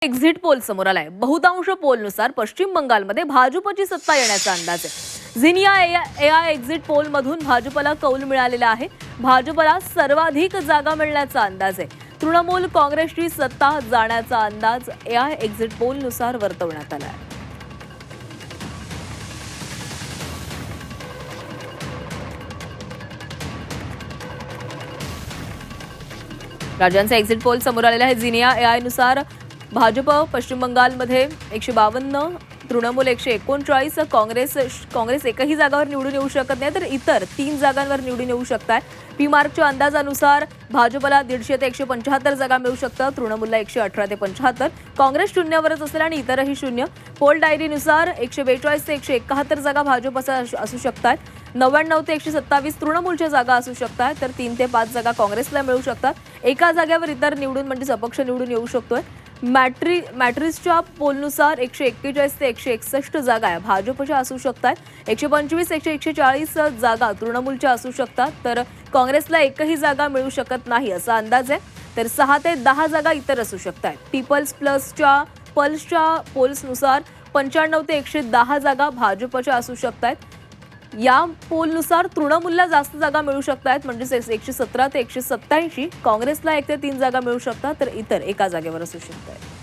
Exit poll समोर आलाय। बहुतांश पोलनुसार पश्चिम बंगालमध्ये भाजपची सत्ता येण्याचा अंदाज आहे। झिनिया एआय एक्झिट पोल मधून भाजपला कौल मिळालेला आहे। भाजपला सर्वाधिक जागा मिळण्याचा अंदाज आहे। तृणमूल काँग्रेसची सत्ता जाण्याचा अंदाज एआय एक्झिट पोलनुसार वर्तवण्यात आला आहे। राज्यांचा एक्झिट पोल समोर आलेला आहे। झिनिया एआय नुसार भाजप पश्चिम बंगालमध्ये 152, तृणमूल 139, काँग्रेस एकही जागावर निवडून येऊ शकत नाही, तर इतर 3 जागांवर निवडून येऊ शकतात। पी मार्कच्या अंदाजानुसार भाजपला 150 ते 175 जागा मिळू शकतात, तृणमूलला 118 ते 75, काँग्रेस शून्यावरच असेल आणि इतरही शून्य। पोल डायरीनुसार 142 ते 171 जागा भाजपच्या असू शकतात, 99 ते 127 तृणमूलच्या जागा असू शकतात, तर 3 ते 5 जागा काँग्रेसला मिळू शकतात। एका जागेवर इतर निवडून म्हणजे अपक्ष निवडून येऊ शकतोय। मॅट्रिसच्या पोलनुसार 141 ते 161 जागा भाजपच्या असू शकतात, 125 ते 140 जागा तृणमूलच्या असू शकतात, तर काँग्रेसला एकही जागा मिळू शकत नाही असा अंदाज आहे, तर 6 ते 10 जागा इतर असू शकतात। पल्सच्या पोल्सनुसार 95 ते 110 जागा भाजपच्या असू शकतात। या पोलनुसार तृणमूलला जास्त जागा मिळू शकतात, म्हणजे 117 ते 187, काँग्रेसला 1 ते 3 जागा मिळू शकतात, तर इतर एका जागेवर असू शकतात।